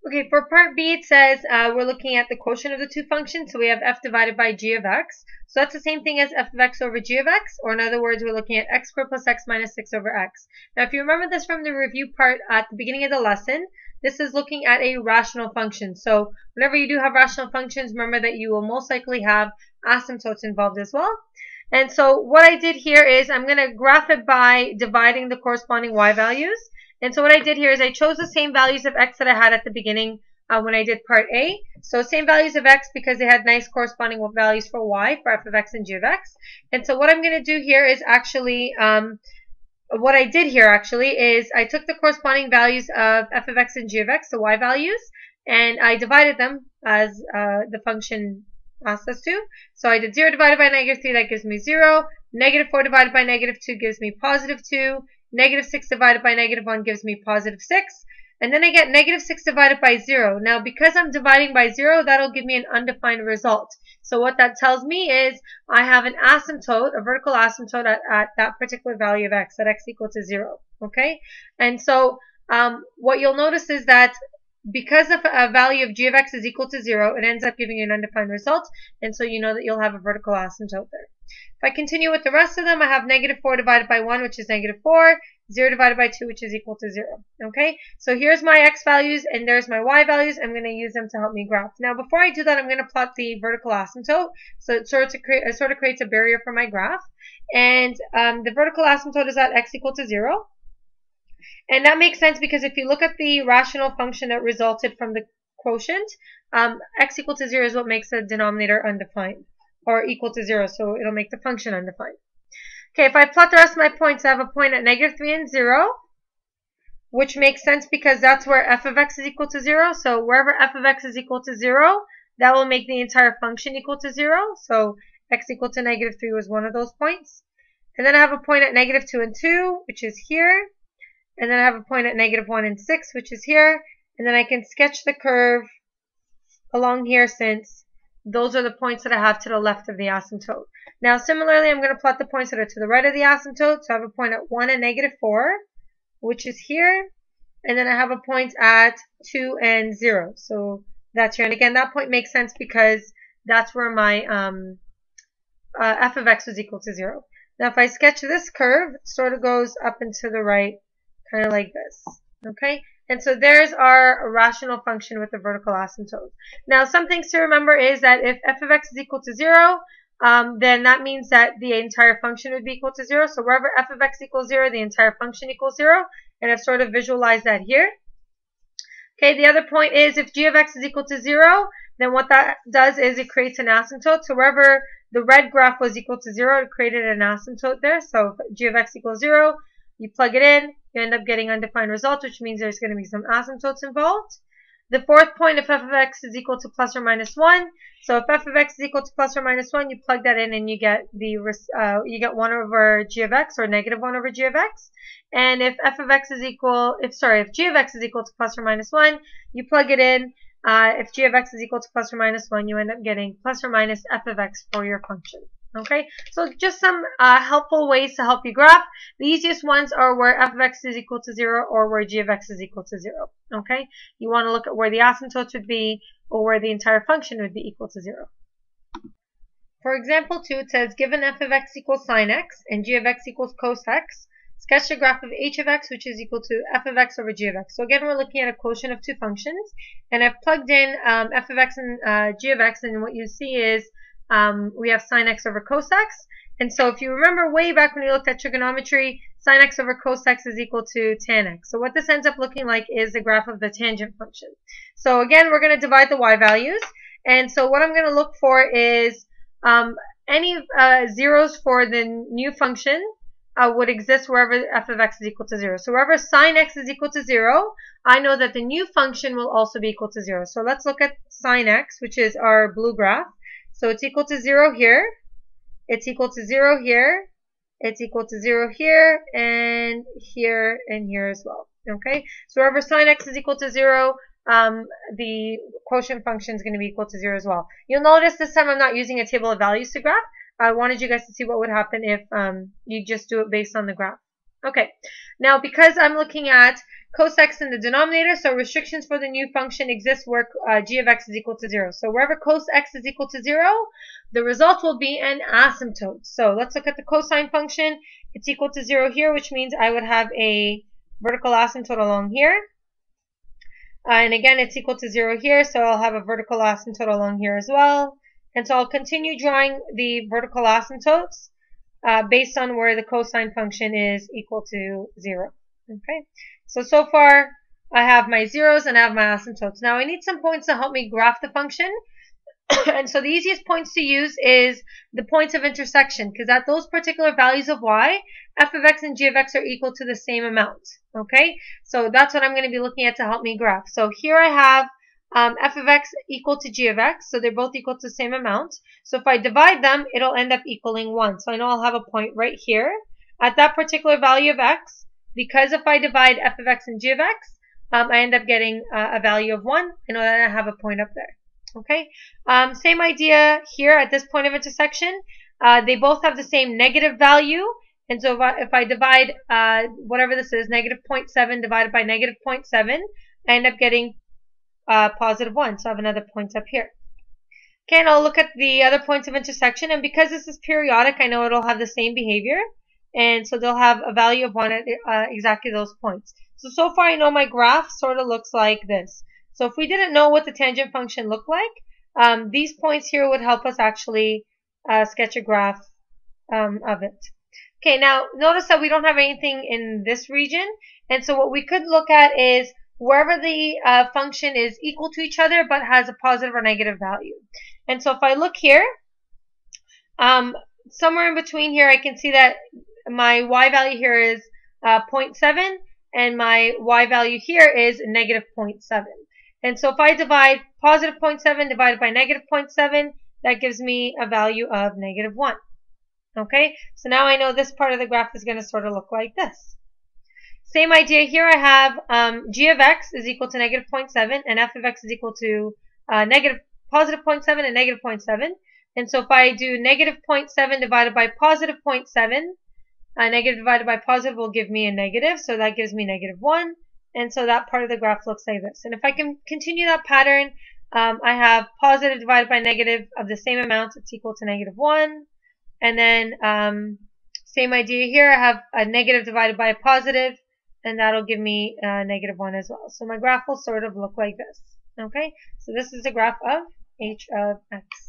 Okay, for part B, it says we're looking at the quotient of the two functions. So we have f divided by g of x. So that's the same thing as f of x over g of x, or in other words, we're looking at x squared plus x minus 6 over x. Now, if you remember this from the review part at the beginning of the lesson, this is looking at a rational function. So whenever you do have rational functions, remember that you will most likely have asymptotes involved as well. And so what I did here is I'm going to graph it by dividing the corresponding y values. And so what I did here is I chose the same values of x that I had at the beginning when I did part A. So same values of x because they had nice corresponding values for y, for f of x and g of x. And so what I'm going to do here is actually, what I did here actually is I took the corresponding values of f of x and g of x, the y values, and I divided them as the function asked us to. So I did 0 divided by negative 3, that gives me 0. Negative 4 divided by negative 2 gives me positive 2. Negative 6 divided by negative 1 gives me positive 6. And then I get negative 6 divided by 0. Now, because I'm dividing by 0, that'll give me an undefined result. So what that tells me is I have an asymptote, a vertical asymptote at that particular value of x, at x equal to 0. Okay? And so what you'll notice is that because of a value of g of x is equal to 0, it ends up giving you an undefined result. And so you know that you'll have a vertical asymptote there. If I continue with the rest of them, I have negative 4 divided by 1, which is negative 4, 0 divided by 2, which is equal to 0. Okay, so here's my x values, and there's my y values. I'm going to use them to help me graph. Now, before I do that, I'm going to plot the vertical asymptote, so it sort of creates a barrier for my graph. And the vertical asymptote is at x equal to 0. And that makes sense because if you look at the rational function that resulted from the quotient, x equal to 0 is what makes the denominator undefined, or equal to 0, so it'll make the function undefined. Okay, if I plot the rest of my points, I have a point at negative 3 and 0, which makes sense because that's where f of x is equal to 0. So wherever f of x is equal to 0, that will make the entire function equal to 0. So x equal to negative 3 was one of those points. And then I have a point at negative 2 and 2, which is here. And then I have a point at negative 1 and 6, which is here. And then I can sketch the curve along here since those are the points that I have to the left of the asymptote. Now, similarly, I'm going to plot the points that are to the right of the asymptote. So I have a point at 1 and negative 4, which is here. And then I have a point at 2 and 0. So that's here. And again, that point makes sense because that's where my f of x was equal to 0. Now, if I sketch this curve, it sort of goes up and to the right, kind of like this. Okay? And so there's our rational function with the vertical asymptote. Now, some things to remember is that if f of x is equal to 0, then that means that the entire function would be equal to 0. So wherever f of x equals 0, the entire function equals 0. And I've sort of visualized that here. Okay, the other point is if g of x is equal to 0, then what that does is it creates an asymptote. So wherever the red graph was equal to 0, it created an asymptote there. So if g of x equals 0, you plug it in, you end up getting undefined results, which means there's going to be some asymptotes involved. The fourth point, if f of x is equal to plus or minus 1, so if f of x is equal to plus or minus 1, you plug that in and you get 1 over g of x, or negative 1 over g of x. And if f of x is equal, if g of x is equal to plus or minus 1, you plug it in. If g of x is equal to plus or minus 1, you end up getting plus or minus f of x for your function. Okay, so just some helpful ways to help you graph. The easiest ones are where f of x is equal to 0 or where g of x is equal to 0. Okay, you want to look at where the asymptotes would be or where the entire function would be equal to 0. For example 2, it says given f of x equals sine x and g of x equals cos x, sketch a graph of h of x which is equal to f of x over g of x. So again, we're looking at a quotient of two functions, and I've plugged in f of x and g of x, and what you see is we have sine x over cos x. And so if you remember way back when you looked at trigonometry, sine x over cos x is equal to tan x. So what this ends up looking like is the graph of the tangent function. So again, we're going to divide the y values. And so what I'm going to look for is any zeros for the new function would exist wherever f of x is equal to 0. So wherever sine x is equal to 0, I know that the new function will also be equal to 0. So let's look at sine x, which is our blue graph. So it's equal to 0 here, it's equal to 0 here, it's equal to 0 here, and here as well. Okay, so wherever sine x is equal to 0, the quotient function is going to be equal to 0 as well. You'll notice this time I'm not using a table of values to graph. I wanted you guys to see what would happen if you just do it based on the graph. Okay, now because I'm looking at cos x in the denominator, so restrictions for the new function exist where g of x is equal to 0. So wherever cos x is equal to 0, the result will be an asymptote. So let's look at the cosine function. It's equal to 0 here, which means I would have a vertical asymptote along here. And again, it's equal to 0 here, so I'll have a vertical asymptote along here as well. And so I'll continue drawing the vertical asymptotes based on where the cosine function is equal to 0. Okay, so far I have my zeros and I have my asymptotes. Now I need some points to help me graph the function. And so the easiest points to use is the points of intersection, because at those particular values of y, f of x and g of x are equal to the same amount. Okay, so that's what I'm going to be looking at to help me graph. So here I have f of x equal to g of x, so they're both equal to the same amount. So if I divide them, it'll end up equaling 1. So I know I'll have a point right here at that particular value of x, because if I divide f of x and g of x, I end up getting a value of 1. I know that I have a point up there. Okay, same idea here at this point of intersection. They both have the same negative value, and so if I divide whatever this is, negative 0.7 divided by negative 0.7, I end up getting positive 1, so I have another point up here. Okay, and I'll look at the other points of intersection, and because this is periodic, I know it'll have the same behavior, and so they'll have a value of 1 at exactly those points. So far I know my graph sort of looks like this. So if we didn't know what the tangent function looked like, these points here would help us actually sketch a graph of it. Okay, now notice that we don't have anything in this region, and so what we could look at is wherever the function is equal to each other but has a positive or negative value. And so if I look here, somewhere in between here I can see that my y value here is 0.7 and my y value here is negative 0.7. And so if I divide positive 0.7 divided by negative 0.7, that gives me a value of negative 1. Okay, so now I know this part of the graph is going to sort of look like this. Same idea here. I have g of x is equal to negative 0.7 and f of x is equal to positive 0.7 and negative 0.7. And so if I do negative 0.7 divided by positive 0.7, negative divided by positive will give me a negative, so that gives me negative 1. And so that part of the graph looks like this. And if I can continue that pattern, I have positive divided by negative of the same amount. It's equal to negative 1. And then same idea here. I have a negative divided by a positive, and that'll give me negative 1 as well. So my graph will sort of look like this. Okay, so this is the graph of h of x.